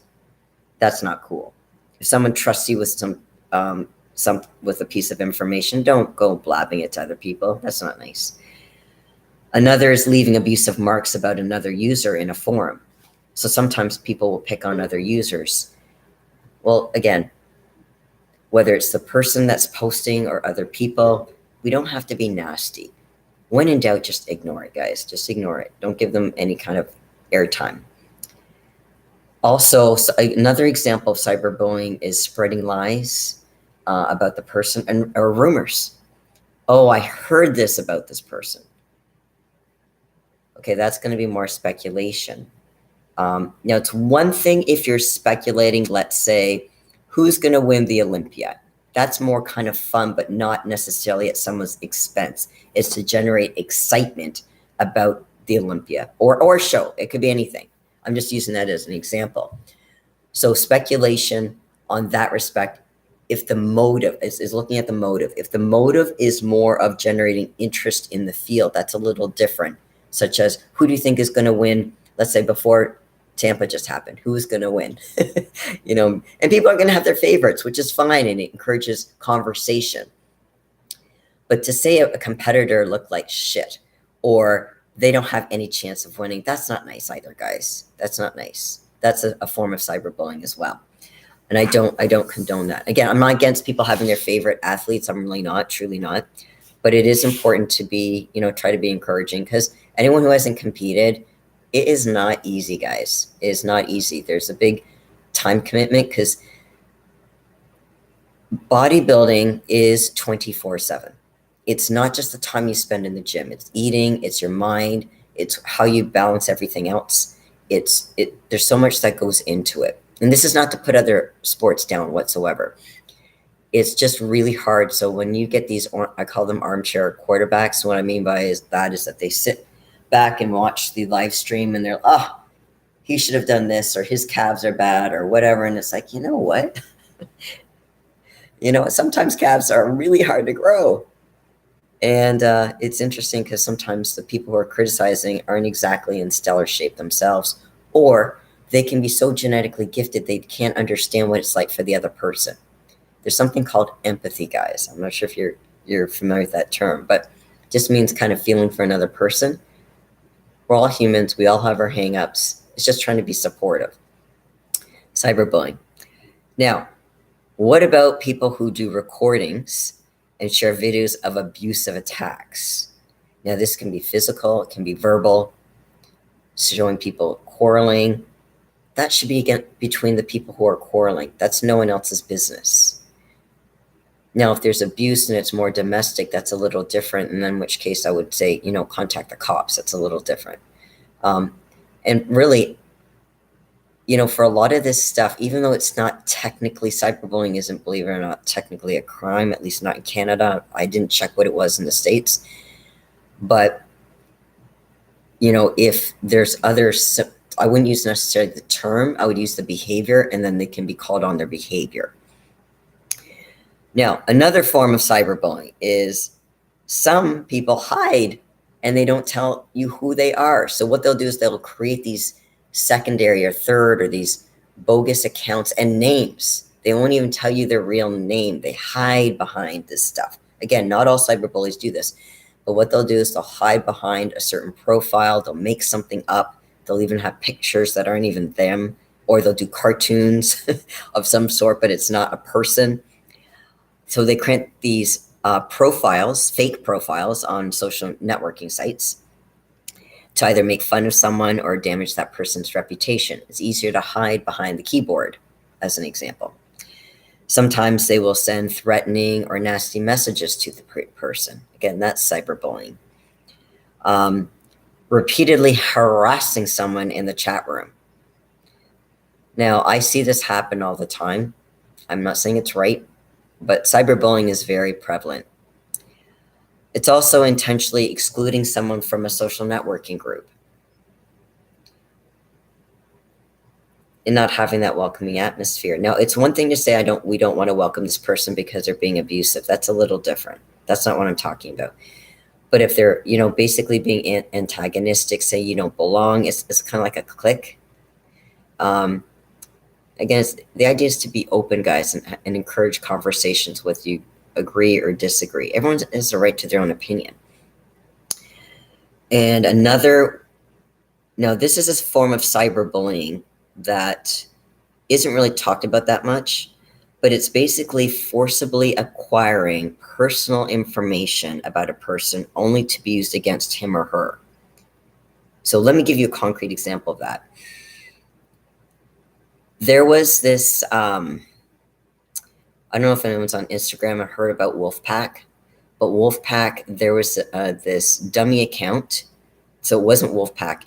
That's not cool. If someone trusts you with some with a piece of information, don't go blabbing it to other people. That's not nice. Another is leaving abusive marks about another user in a forum. So sometimes people will pick on other users. Well, again, whether it's the person that's posting or other people, we don't have to be nasty. When in doubt, just ignore it, guys. Just ignore it. Don't give them any kind of airtime. Also, another example of cyberbullying is spreading lies about the person or rumors. Oh, I heard this about this person. Okay, that's going to be more speculation. Now, it's one thing if you're speculating, let's say, who's going to win the Olympiad. That's more kind of fun, but not necessarily at someone's expense. It's to generate excitement about the Olympia or show. It could be anything. I'm just using that as an example. So speculation on that respect, if the motive is looking at the motive, if the motive is more of generating interest in the field, that's a little different, such as who do you think is going to win? Let's say before Tampa just happened, who is going to win? And people are going to have their favorites, which is fine, and it encourages conversation. But to say a competitor looked like shit or they don't have any chance of winning, that's not nice either, guys. That's not nice. That's a form of cyberbullying as well. And I don't condone that. Again, I'm not against people having their favorite athletes. I'm really not, truly not. But it is important to be, try to be encouraging, because anyone who hasn't competed, it is not easy, guys. It is not easy. There's a big time commitment because bodybuilding is 24/7. It's not just the time you spend in the gym. It's eating, it's your mind, it's how you balance everything else. There's so much that goes into it. And this is not to put other sports down whatsoever. It's just really hard. So when you get these, I call them armchair quarterbacks. What I mean by is that they sit back and watch the live stream and they're, oh, he should have done this, or his calves are bad, or whatever. And it's like, you know what? Sometimes calves are really hard to grow. And it's interesting because sometimes the people who are criticizing aren't exactly in stellar shape themselves, or they can be so genetically gifted they can't understand what it's like for the other person. There's something called empathy, guys. I'm not sure if you're familiar with that term, but it just means kind of feeling for another person. We're all humans. We all have our hang-ups. It's just trying to be supportive. Cyberbullying. Now, what about people who do recordings and share videos of abusive attacks? Now, this can be physical, it can be verbal, showing people quarreling. That should be between the people who are quarreling. That's no one else's business. Now, if there's abuse and it's more domestic, that's a little different. And then in which case I would say, contact the cops. That's a little different. And really, for a lot of this stuff, even though it's not technically, cyberbullying isn't, believe it or not, technically a crime, at least not in Canada. I didn't check what it was in the States. But, if there's others, I wouldn't use necessarily the term, I would use the behavior, and then they can be called on their behavior. Now, another form of cyberbullying is some people hide and they don't tell you who they are. So what they'll do is they'll create these secondary or third or these bogus accounts and names. They won't even tell you their real name. They hide behind this stuff. Again, not all cyberbullies do this, but what they'll do is they'll hide behind a certain profile. They'll make something up. They'll even have pictures that aren't even them, or they'll do cartoons of some sort, but it's not a person. So they create these profiles, fake profiles on social networking sites to either make fun of someone or damage that person's reputation. It's easier to hide behind the keyboard, as an example. Sometimes they will send threatening or nasty messages to the person. Again, that's cyberbullying. Repeatedly harassing someone in the chat room. Now, I see this happen all the time. I'm not saying it's right, but cyberbullying is very prevalent. It's also intentionally excluding someone from a social networking group and not having that welcoming atmosphere. Now, it's one thing to say we don't want to welcome this person because they're being abusive. That's a little different. That's not what I'm talking about. But if they're, basically being antagonistic, say you don't belong, it's kind of like a clique. Again, the idea is to be open, guys, and encourage conversations with you, agree or disagree. Everyone has the right to their own opinion. And this is a form of cyberbullying that isn't really talked about that much, but it's basically forcibly acquiring personal information about a person only to be used against him or her. So let me give you a concrete example of that. There was this, I don't know if anyone's on Instagram or heard about Wolfpack, but Wolfpack, there was this dummy account. So it wasn't Wolfpack,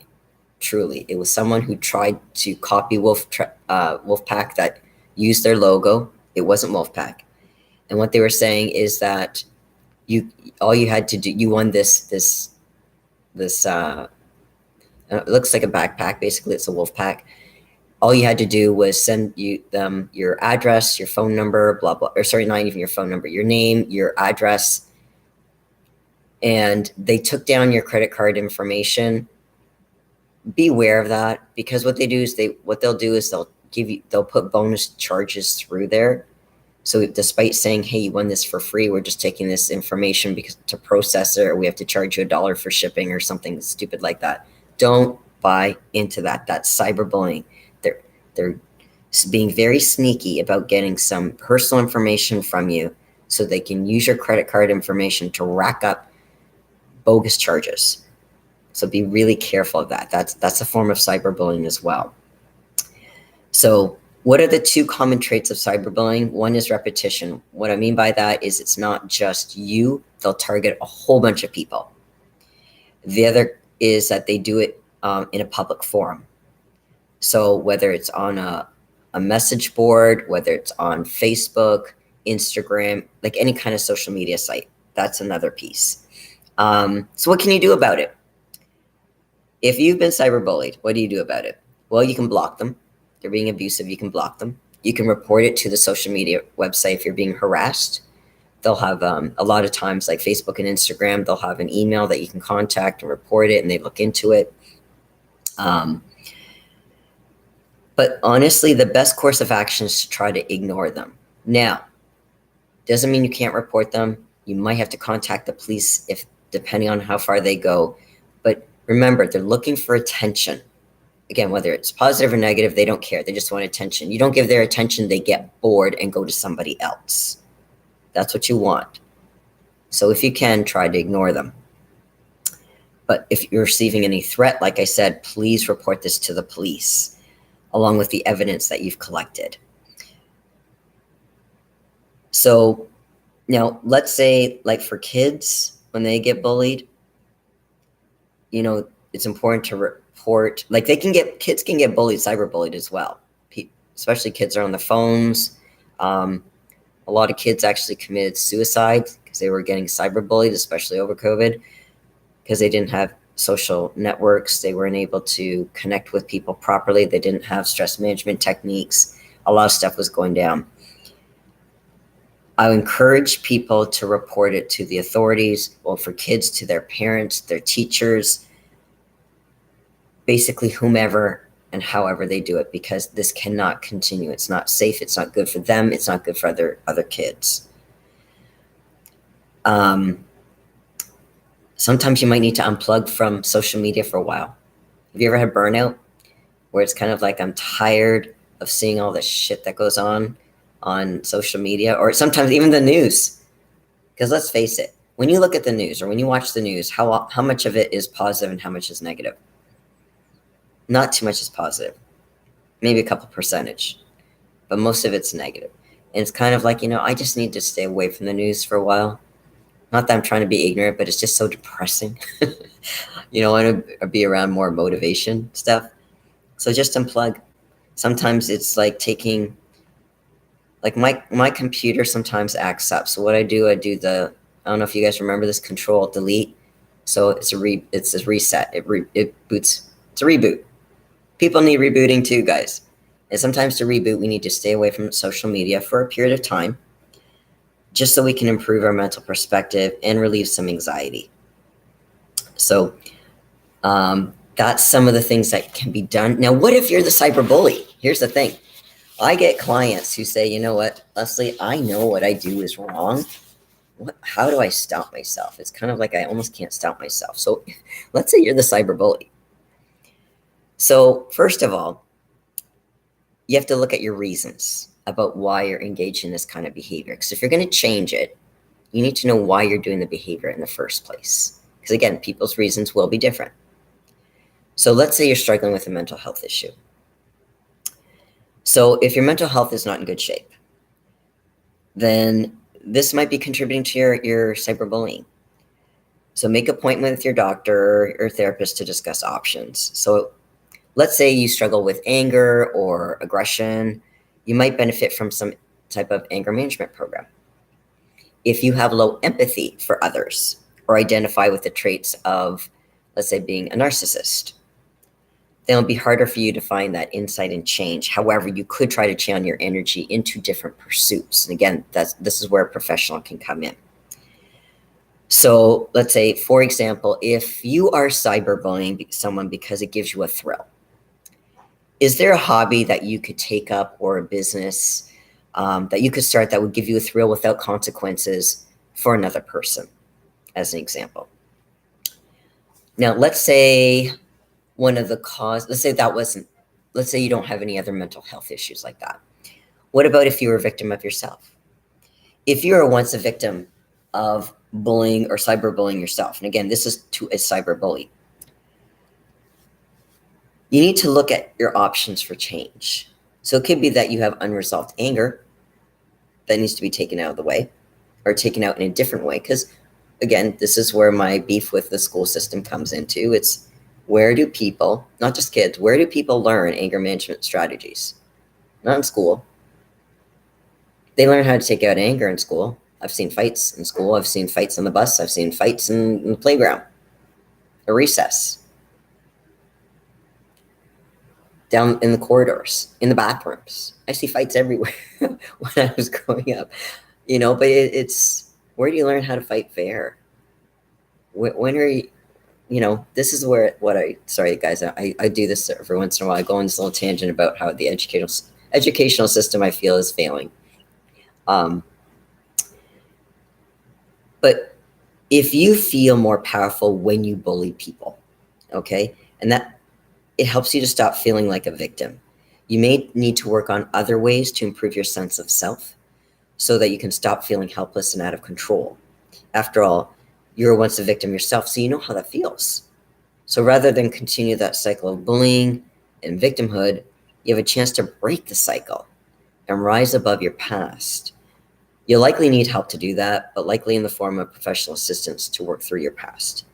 truly. It was someone who tried to copy Wolfpack that used their logo. It wasn't Wolfpack. And what they were saying is that all you had to do, you won this it looks like a backpack. Basically, it's a Wolfpack. All you had to do was send them your address, your phone number, blah, blah, or sorry, not even your phone number, your name, your address. And they took down your credit card information. Beware of that, because what they do is they'll put bonus charges through there. So despite saying, hey, you won this for free, we're just taking this information because to process it, or we have to charge you $1 for shipping or something stupid like that. Don't buy into that. That's cyberbullying. They're being very sneaky about getting some personal information from you so they can use your credit card information to rack up bogus charges. So be really careful of that. That's a form of cyberbullying as well. So what are the two common traits of cyberbullying? One is repetition. What I mean by that is it's not just you. They'll target a whole bunch of people. The other is that they do it in a public forum. So whether it's on a message board, whether it's on Facebook, Instagram, like any kind of social media site, that's another piece. So what can you do about it? If you've been cyberbullied, what do you do about it? Well, you can block them. They're being abusive, you can block them. You can report it to the social media website if you're being harassed. They'll have a lot of times, like Facebook and Instagram, they'll have an email that you can contact and report it, and they look into it. But honestly, the best course of action is to try to ignore them. Now, doesn't mean you can't report them. You might have to contact the police depending on how far they go. But remember, they're looking for attention. Again, whether it's positive or negative, they don't care. They just want attention. You don't give their attention, they get bored and go to somebody else. That's what you want. So if you can, try to ignore them. But if you're receiving any threat, like I said, please report this to the police, along with the evidence that you've collected. So now let's say, like for kids, when they get bullied, it's important to report, like kids can get bullied, cyberbullied as well. Especially kids are on the phones. A lot of kids actually committed suicide because they were getting cyberbullied, especially over COVID, because they didn't have social networks. They weren't able to connect with people properly. They didn't have stress management techniques. A lot of stuff was going down. I encourage people to report it to the authorities, well, for kids, to their parents, their teachers, basically whomever and however they do it, because this cannot continue. It's not safe. It's not good for them. It's not good for other kids. Sometimes you might need to unplug from social media for a while. Have you ever had burnout where it's kind of like, I'm tired of seeing all the shit that goes on social media, or sometimes even the news? Because let's face it, when you look at the news or when you watch the news, how much of it is positive and how much is negative? Not too much is positive, maybe a couple percentage, but most of it's negative. And it's kind of like, I just need to stay away from the news for a while. Not that I'm trying to be ignorant, but it's just so depressing. I want to be around more motivation stuff. So just unplug. Sometimes it's like taking, like my computer sometimes acts up. So what I do I don't know if you guys remember this, Control Delete. So it's a reset. It boots. It's a reboot. People need rebooting too, guys. And sometimes to reboot, we need to stay away from social media for a period of time, just so we can improve our mental perspective and relieve some anxiety. So that's some of the things that can be done. Now, what if you're the cyberbully? Here's the thing. I get clients who say, you know what, Lesley, I know what I do is wrong. How do I stop myself? It's kind of like I almost can't stop myself. So let's say you're the cyberbully. So first of all, you have to look at your reasons about why you're engaged in this kind of behavior. Because if you're going to change it, you need to know why you're doing the behavior in the first place. Because again, people's reasons will be different. So let's say you're struggling with a mental health issue. So if your mental health is not in good shape, then this might be contributing to your cyberbullying. So make an appointment with your doctor or therapist to discuss options. So let's say you struggle with anger or aggression. You might benefit from some type of anger management program. If you have low empathy for others or identify with the traits of, let's say, being a narcissist, then it'll be harder for you to find that insight and change. However, you could try to channel your energy into different pursuits. And again, this is where a professional can come in. So let's say, for example, if you are cyberbullying someone because it gives you a thrill, is there a hobby that you could take up or a business that you could start that would give you a thrill without consequences for another person, as an example? Now, let's say let's say you don't have any other mental health issues like that. What about if you were a victim of yourself? If you were once a victim of bullying or cyberbullying yourself, and again, this is to a cyberbully, you need to look at your options for change. So it could be that you have unresolved anger that needs to be taken out of the way or taken out in a different way. Because again, this is where my beef with the school system comes into. It's where do people, not just kids, where do people learn anger management strategies? Not in school. They learn how to take out anger in school. I've seen fights in school. I've seen fights on the bus. I've seen fights in the playground, a recess, down in the corridors, in the bathrooms. I see fights everywhere when I was growing up, but it's where do you learn how to fight fair? When are you, this is where sorry guys, I do this every once in a while. I go on this little tangent about how the educational system I feel is failing. But if you feel more powerful when you bully people, okay, and that it helps you to stop feeling like a victim. You may need to work on other ways to improve your sense of self so that you can stop feeling helpless and out of control. After all, you were once a victim yourself, so you know how that feels. So rather than continue that cycle of bullying and victimhood, you have a chance to break the cycle and rise above your past. You'll likely need help to do that, but likely in the form of professional assistance to work through your past.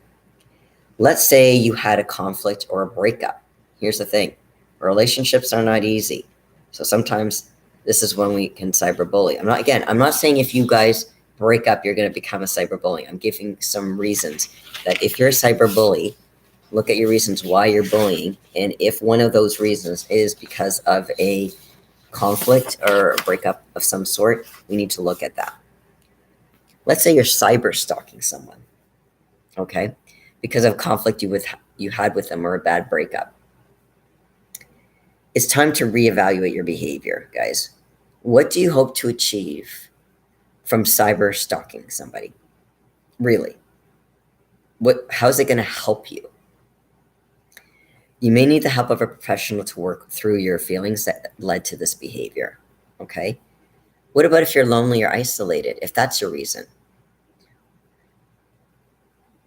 Let's say you had a conflict or a breakup. Here's the thing. Relationships are not easy. So sometimes this is when we can cyberbully. I'm not saying if you guys break up, you're going to become a cyberbully. I'm giving some reasons that if you're a cyberbully, look at your reasons why you're bullying. And if one of those reasons is because of a conflict or a breakup of some sort, we need to look at that. Let's say you're cyber stalking someone, okay, because of conflict you had with them or a bad breakup. It's time to reevaluate your behavior, guys. What do you hope to achieve from cyber stalking somebody? Really? How's it going to help you? You may need the help of a professional to work through your feelings that led to this behavior, okay? What about if you're lonely or isolated, if that's your reason?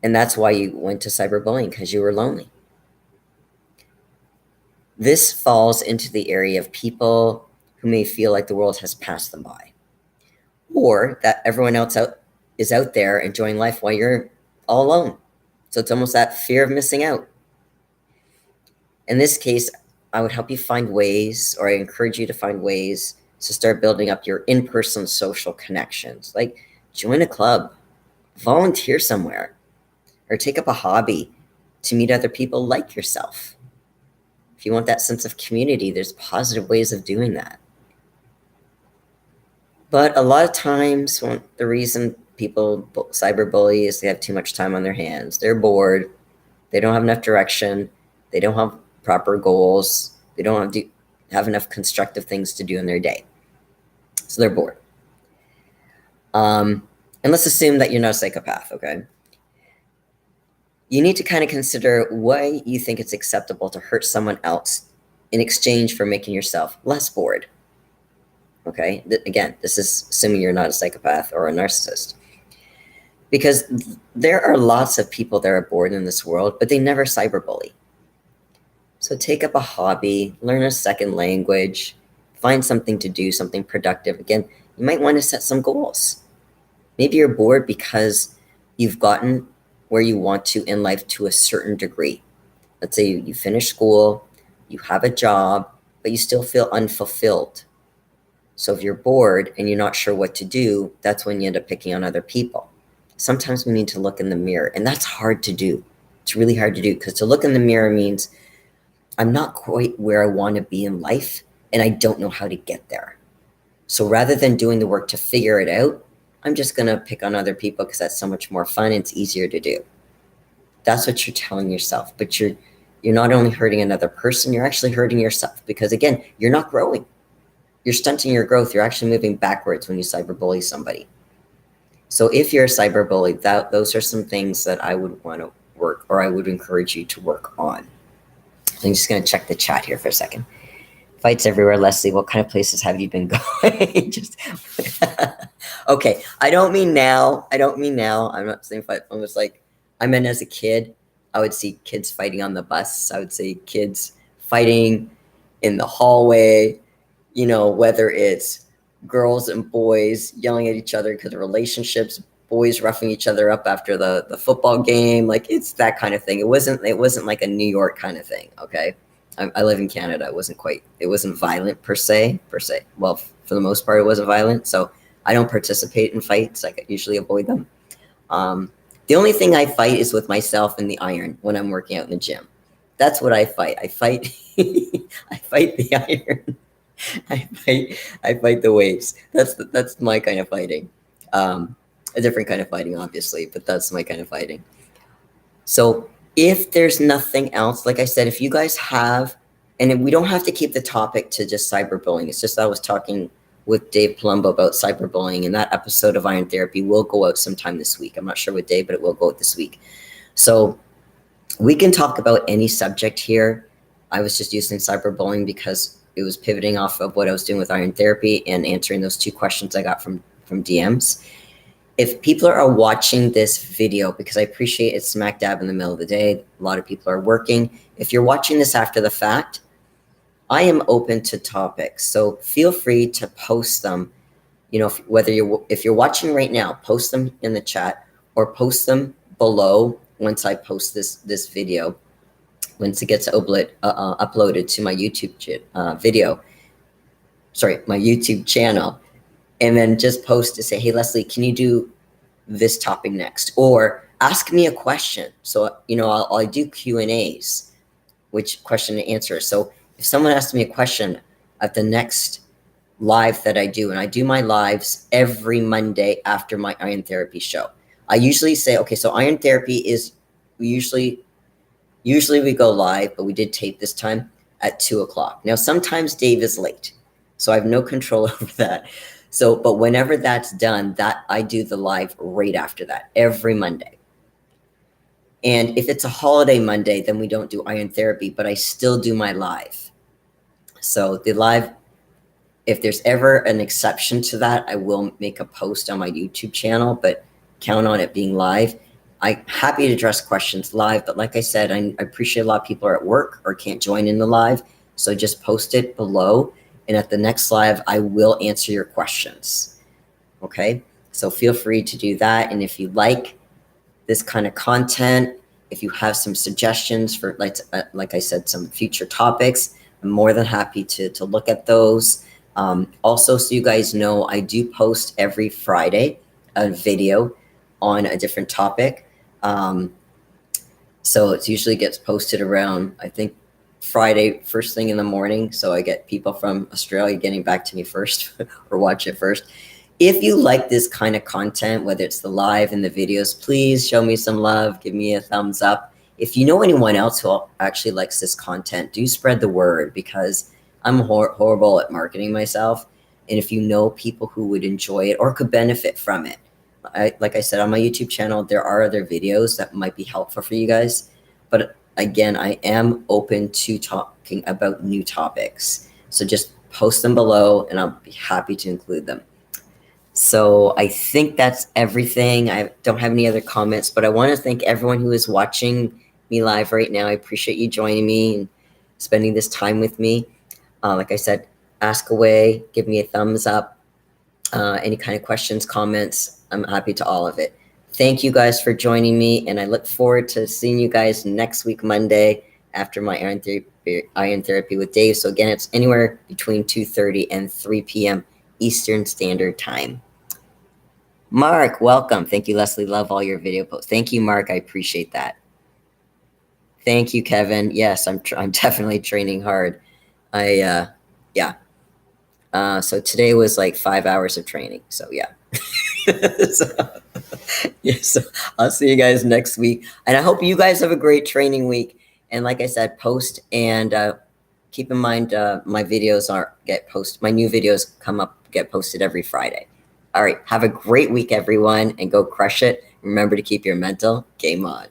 And that's why you went to cyberbullying, because you were lonely. This falls into the area of people who may feel like the world has passed them by, or that everyone else is out there enjoying life while you're all alone. So it's almost that fear of missing out. In this case, I would help you find ways, or I encourage you to find ways to start building up your in-person social connections. Like join a club, volunteer somewhere, or take up a hobby to meet other people like yourself. If you want that sense of community, there's positive ways of doing that. But a lot of times, the reason people cyberbully is they have too much time on their hands. They're bored. They don't have enough direction. They don't have proper goals. They don't have enough constructive things to do in their day. So they're bored. And let's assume that you're not a psychopath, okay? You need to kind of consider why you think it's acceptable to hurt someone else in exchange for making yourself less bored. Okay, again, this is assuming you're not a psychopath or a narcissist. Because there are lots of people that are bored in this world, but they never cyberbully. So take up a hobby, learn a second language, find something to do, something productive. Again, you might want to set some goals. Maybe you're bored because you've gotten where you want to in life to a certain degree. Let's say you finish school, you have a job, but you still feel unfulfilled. So if you're bored and you're not sure what to do, that's when you end up picking on other people. Sometimes we need to look in the mirror, and that's hard to do. It's really hard to do, because to look in the mirror means I'm not quite where I want to be in life, and I don't know how to get there. So rather than doing the work to figure it out, I'm just going to pick on other people because that's so much more fun and it's easier to do. That's what you're telling yourself. But you're not only hurting another person, you're actually hurting yourself, because again, you're not growing. You're stunting your growth. You're actually moving backwards when you cyberbully somebody. So if you're a cyberbully, those are some things that I would want to work, or I would encourage you to work on. I'm just going to check the chat here for a second. Fights everywhere, Lesley. What kind of places have you been going? Okay. I don't mean now. I'm not saying fight. I'm just like, I meant as a kid, I would see kids fighting on the bus. I would see kids fighting in the hallway, whether it's girls and boys yelling at each other because of relationships, boys roughing each other up after the football game. Like, it's that kind of thing. It wasn't like a New York kind of thing. Okay. I live in Canada. It wasn't violent per se. Well, for the most part, it wasn't violent. So I don't participate in fights. I usually avoid them. The only thing I fight is with myself and the iron when I'm working out in the gym. That's what I fight. I fight the iron. I fight the weights. That's my kind of fighting. A different kind of fighting, obviously, but that's my kind of fighting. So if there's nothing else, like I said, if you guys have, and we don't have to keep the topic to just cyberbullying. It's just I was talking with Dave Palumbo about cyberbullying, and that episode of Iron Therapy will go out sometime this week. I'm not sure what day, but it will go out this week. So we can talk about any subject here. I was just using cyberbullying because it was pivoting off of what I was doing with Iron Therapy and answering those 2 questions I got from DMs. If people are watching this video, because I appreciate it's smack dab in the middle of the day, a lot of people are working. If you're watching this after the fact, I am open to topics. So feel free to post them. If you're watching right now, post them in the chat or post them below once I post this video. Once it gets uploaded to my YouTube my YouTube channel, and then just post to say, hey, Lesley, can you do this topic next? Or ask me a question. So, I do Q&As, which question and answer. So if someone asks me a question at the next live that I do, and I do my lives every Monday after my Iron Therapy show, I usually say, okay, so Iron Therapy is usually we go live, but we did tape this time at 2:00. Now, sometimes Dave is late, so I have no control over that. So, but whenever that's done, that I do the live right after that, every Monday. And if it's a holiday Monday, then we don't do Iron Therapy, but I still do my live. So the live, if there's ever an exception to that, I will make a post on my YouTube channel, but count on it being live. I'm happy to address questions live, but like I said, I appreciate a lot of people are at work or can't join in the live. So just post it below. And at the next live, I will answer your questions. Okay. So feel free to do that. And if you like this kind of content, if you have some suggestions for, like I said, some future topics, I'm more than happy to look at those. Also, so you guys know, I do post every Friday a video on a different topic. So it usually gets posted around, I think, Friday, first thing in the morning. So I get people from Australia getting back to me first or watch it first. If you like this kind of content, whether it's the live and the videos, please show me some love. Give me a thumbs up. If you know anyone else who actually likes this content, do spread the word, because I'm horrible at marketing myself. And if you know people who would enjoy it or could benefit from it, like I said, on my YouTube channel, there are other videos that might be helpful for you guys. But again, I am open to talking about new topics. So just post them below and I'll be happy to include them. So I think that's everything. I don't have any other comments, but I want to thank everyone who is watching me live right now. I appreciate you joining me and spending this time with me. Like I said, ask away, give me a thumbs up. Any kind of questions, comments, I'm happy to all of it. Thank you guys for joining me, and I look forward to seeing you guys next week, Monday, after my iron therapy with Dave. So again, it's anywhere between 2:30 and 3 p.m. Eastern Standard Time. Mark, welcome. Thank you, Lesley. Love all your video posts. Thank you, Mark. I appreciate that. Thank you, Kevin. Yes, I'm definitely training hard. Yeah. So today was like 5 hours of training. So yeah. So I'll see you guys next week. And I hope you guys have a great training week. And like I said, post and keep in mind my videos my new videos get posted every Friday. All right. Have a great week, everyone, and go crush it. Remember to keep your mental game on.